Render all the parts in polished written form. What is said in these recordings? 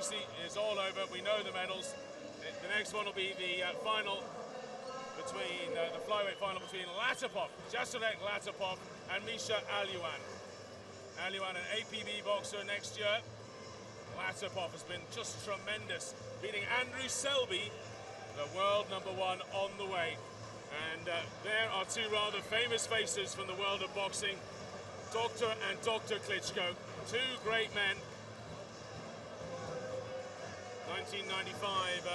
easy. It's all over. We know the medals. The next one will be the final between the flyweight final between Latipov, Jasurbek Latipov, and Misha Aloyan. Aloyan, an APB boxer next year. Latipov has been just tremendous, beating Andrew Selby, the world #1 on the way. And there are two rather famous faces from the world of boxing, Dr. and Dr. Klitschko, two great men. 1995,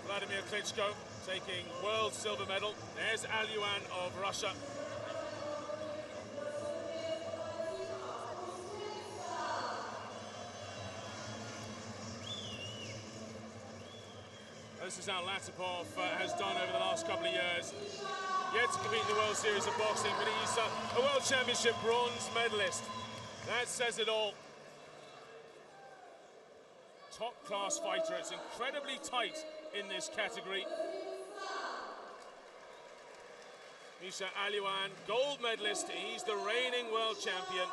Vladimir Klitschko taking world silver medal. There's Aloyan of Russia. This is how Latipov has done over the last couple of years. Yet to compete in the World Series of Boxing, but he's a World Championship bronze medalist. That says it all. Top-class fighter. It's incredibly tight in this category. Misha Aloyan, gold medalist. He's the reigning world champion.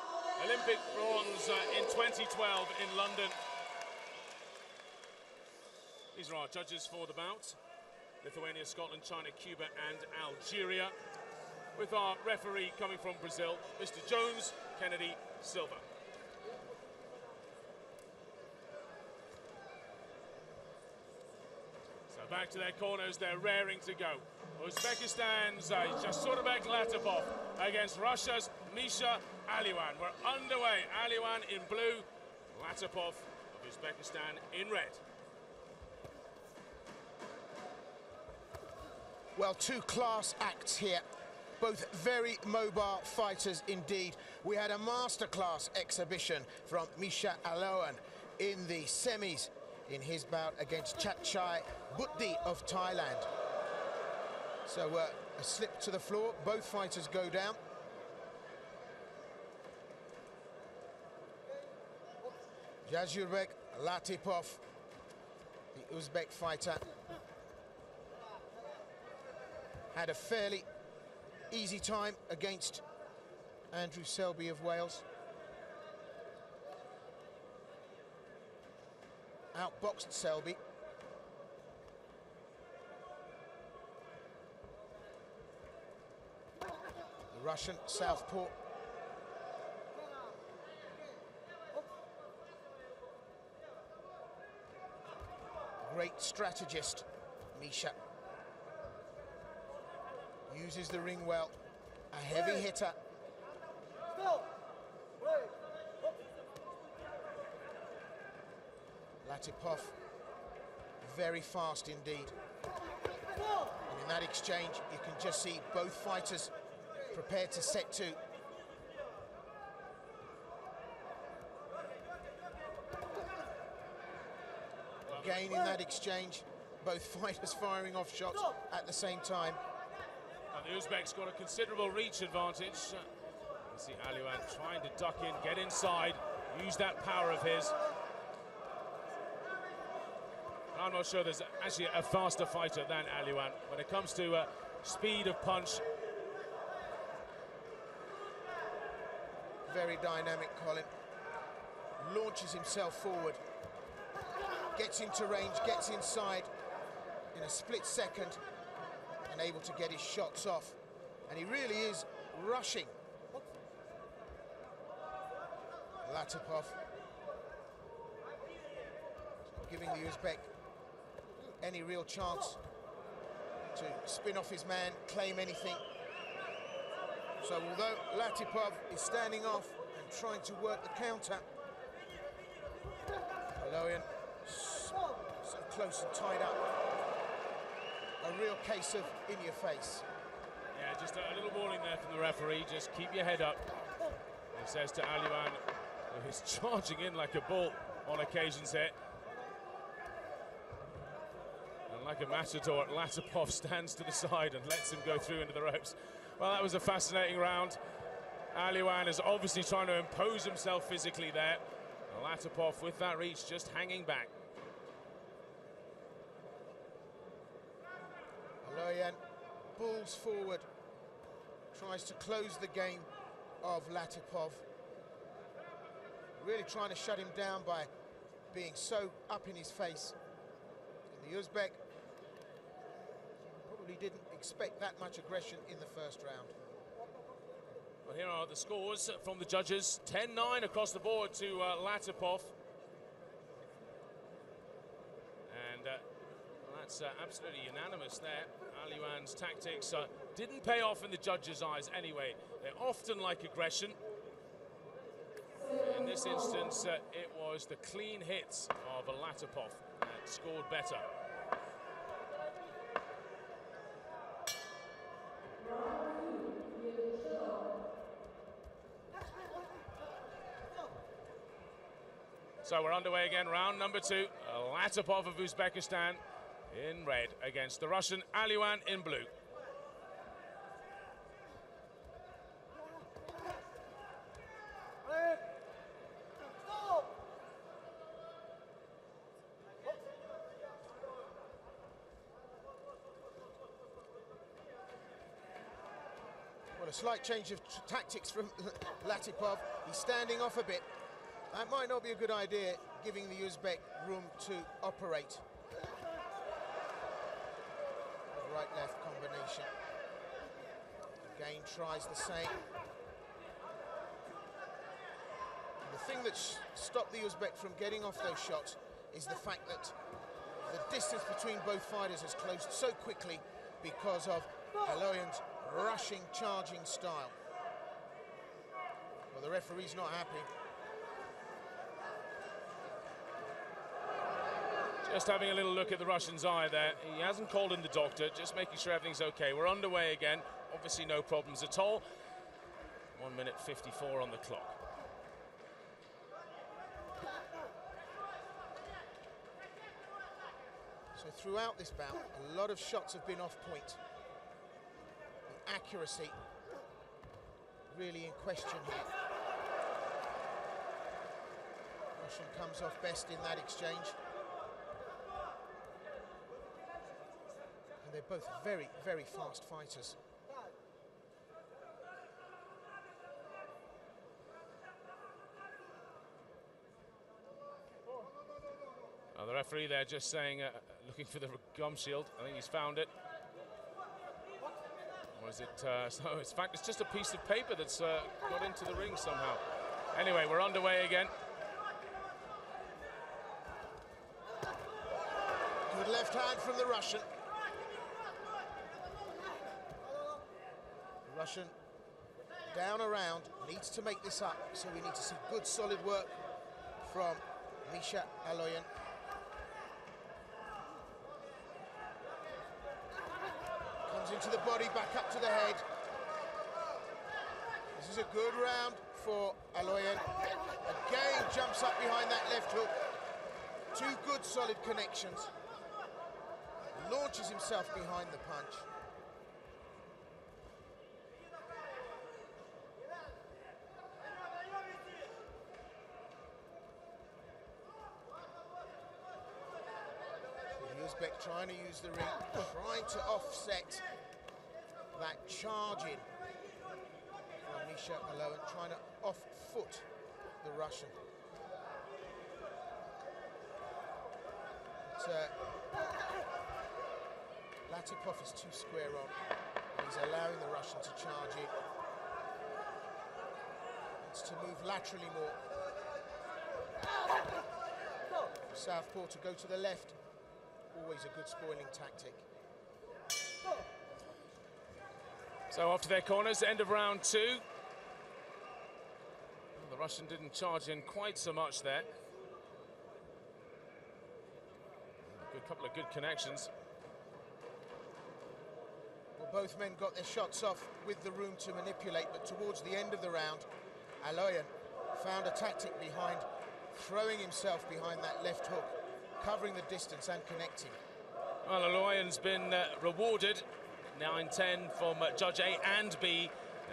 Olympic bronze in 2012 in London. These are our judges for the bout. Lithuania, Scotland, China, Cuba, and Algeria. With our referee coming from Brazil, Mr. Jones Kennedy Silva. So back to their corners, they're raring to go. Uzbekistan's Jasurbek Latipov against Russia's Misha Aloyan. We're underway. Aloyan in blue, Latipov of Uzbekistan in red. Well, two class acts here, both very mobile fighters indeed. We had a masterclass exhibition from Misha Aloyan in the semis in his bout against Chatchai Butti of Thailand. So a slip to the floor, both fighters go down. Jasurbek Latipov, the Uzbek fighter, had a fairly easy time against Andrew Selby of Wales. Outboxed Selby. The Russian southpaw. Great strategist, Misha. Uses the ring well, a heavy hitter. Latipov, very fast indeed. And in that exchange, you can just see both fighters prepared to set to. Again in that exchange, both fighters firing off shots at the same time. And the Uzbek's got a considerable reach advantage. You see Aloyan trying to duck in, get inside, use that power of his. I'm not sure there's actually a faster fighter than Aloyan when it comes to speed of punch. Very dynamic, Colin. Launches himself forward, gets into range, gets inside in a split second, and able to get his shots off. And he really is rushing. Latipov, giving the Uzbek any real chance to spin off his man, claim anything. So although Latipov is standing off and trying to work the counter, Aloyan so close and tied up. A real case of in your face. Yeah, just a little warning there from the referee. Just keep your head up. He says to Aloyan, who is charging in like a bull on occasions here. And like a matador, Latipov stands to the side and lets him go through into the ropes. Well, that was a fascinating round. Aloyan is obviously trying to impose himself physically there. And Latipov, with that reach, just hanging back. Aloyan bulls forward, tries to close the game of Latipov. Really trying to shut him down by being so up in his face. And the Uzbek probably didn't expect that much aggression in the first round. Well, here are the scores from the judges. 10-9 across the board to Latipov. And that's absolutely unanimous there. Aloyan's tactics didn't pay off in the judges' eyes anyway. They often like aggression. In this instance, it was the clean hits of Latipov that scored better. So we're underway again, round number 2. Latipov of Uzbekistan in red against the Russian Aloyan in blue. Well, a slight change of tactics from Latipov. He's standing off a bit. That might not be a good idea, giving the Uzbek room to operate. Right-left combination. Again, tries the same. And the thing that stopped the Uzbek from getting off those shots is the fact that the distance between both fighters has closed so quickly because of Aloyan's rushing, charging style. Well, the referee's not happy. Just having a little look at the Russian's eye there. He hasn't called in the doctor, just making sure everything's okay. We're underway again. Obviously no problems at all. 1 minute 54 on the clock. So throughout this bout, a lot of shots have been off point. The accuracy really in question here. Russian comes off best in that exchange. They're both very, very fast fighters. The referee there just saying, looking for the gum shield. I think he's found it. Or is it? So in fact, it's just a piece of paper that's got into the ring somehow. Anyway, we're underway again. Good left hand from the Russian. Russian down around, needs to make this up, so we need to see good solid work from Misha Aloyan. Comes into the body, back up to the head. This is a good round for Aloyan. Again, jumps up behind that left hook. Two good solid connections. Launches himself behind the punch. Uzbek trying to use the ring, trying to offset that charge in from Misha Aloyan, trying to off-foot the Russian. But, Latipov is too square on. He's allowing the Russian to charge in. It's to move laterally more. For southpaw to go to the left. Always a good spoiling tactic. So off to their corners, end of round 2. Well, the Russian didn't charge in quite so much there. A couple of good connections. Well, both men got their shots off with the room to manipulate, but towards the end of the round, Aloyan found a tactic behind, throwing himself behind that left hook, covering the distance and connecting. Well, Aloyan's been rewarded. 9-10 from Judge A and B.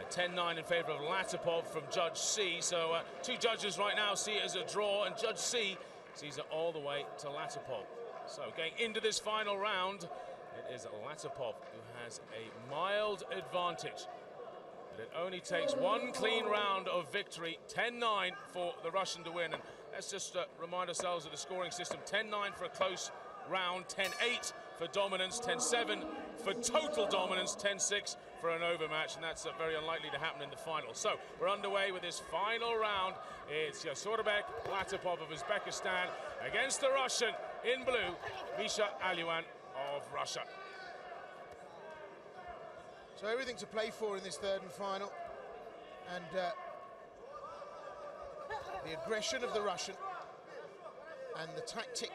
10-9 in favour of Latipov from Judge C. So two judges right now see it as a draw, and Judge C sees it all the way to Latipov. So going into this final round, it is Latipov who has a mild advantage. But it only takes one clean round of victory, 10-9 for the Russian to win. And let's just remind ourselves of the scoring system. 10-9 for a close round, 10-8 for dominance, 10-7 for total dominance, 10-6 for an overmatch, and that's very unlikely to happen in the final. So we're underway with this final round. It's Jasurbek, Latipov of Uzbekistan against the Russian in blue, Misha Aloyan of Russia. So everything to play for in this third and final, and the aggression of the Russian and the tactic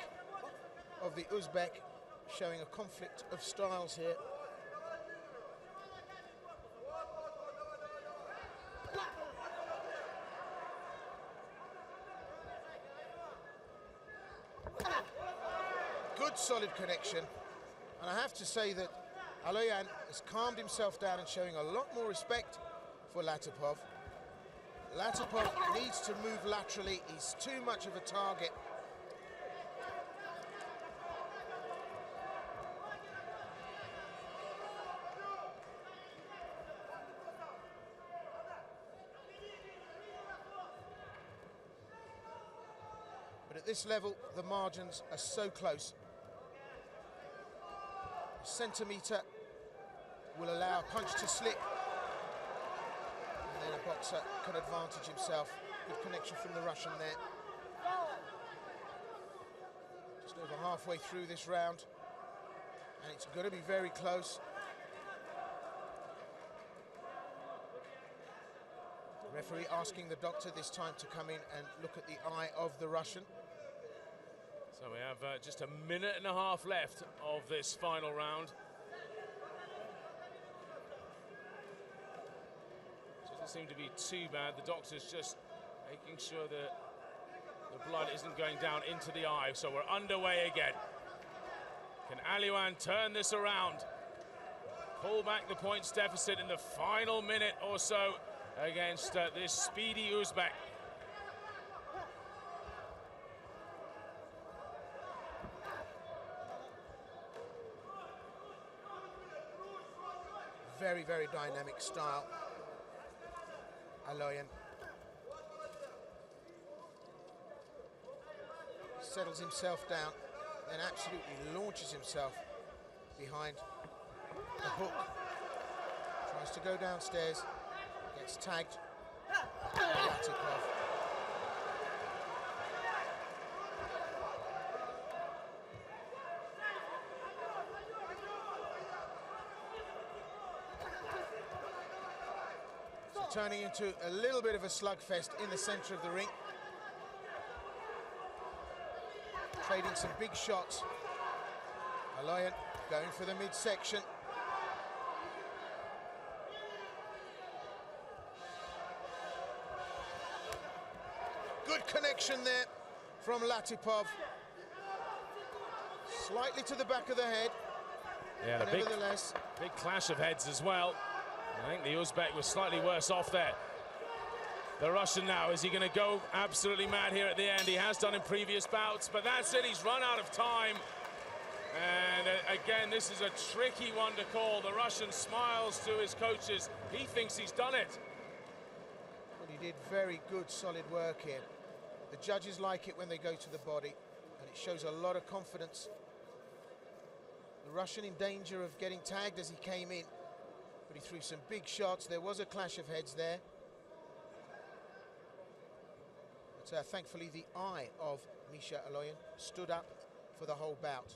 of the Uzbek showing a conflict of styles here. Good solid connection, and I have to say that Aloyan has calmed himself down and showing a lot more respect for Latipov. Latipov needs to move laterally, he's too much of a target. But at this level, the margins are so close. A centimetre will allow a punch to slip, and then a boxer can advantage himself. Good connection from the Russian there. Just over halfway through this round, and it's going to be very close. The referee asking the doctor this time to come in and look at the eye of the Russian. So we have just a minute and a half left of this final round. Doesn't seem to be too bad. The doctor's just making sure that the blood isn't going down into the eye. So we're underway again. Can Aloyan turn this around? Pull back the points deficit in the final minute or so against this speedy Uzbek. Very, very dynamic style, Aloyan. Settles himself down, then absolutely launches himself behind the hook. Tries to go downstairs, gets tagged by Latipov. Turning into a little bit of a slugfest in the center of the ring. Trading some big shots. Aloyan going for the midsection. Good connection there from Latipov. Slightly to the back of the head. Yeah, the nevertheless, big clash of heads as well. I think the Uzbek was slightly worse off there. The Russian now, is he going to go absolutely mad here at the end? He has done in previous bouts, but that's it, he's run out of time. And again, this is a tricky one to call. The Russian smiles to his coaches. He thinks he's done it. Well, he did very good, solid work here. The judges like it when they go to the body, and it shows a lot of confidence. The Russian in danger of getting tagged as he came in. But he threw some big shots. There was a clash of heads there. But thankfully, the eye of Misha Aloyan stood up for the whole bout.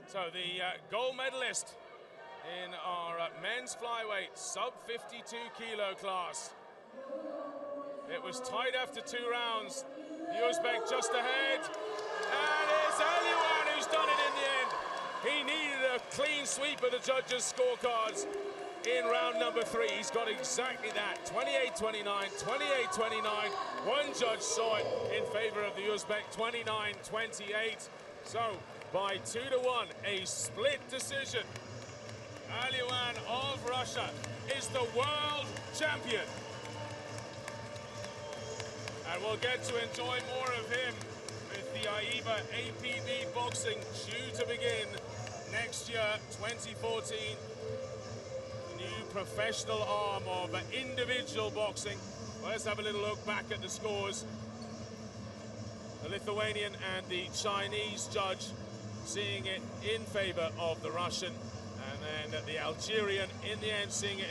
So the gold medalist in our men's flyweight sub-52 kilo class. It was tight after 2 rounds. The Uzbek just ahead. And it's Aloyan who's done it in the end. He needed a clean sweep of the judges' scorecards in round number 3. He's got exactly that, 28-29, 28-29. One judge saw it in favor of the Uzbek, 29-28. So, by 2-1, a split decision. Aloyan of Russia is the world champion. And we'll get to enjoy more of him with the AIBA APB boxing due to begin next year, 2014. New professional arm of individual boxing Well, let's have a little look back at the scores. The Lithuanian and the Chinese judge seeing it in favor of the Russian, and then the Algerian in the end seeing it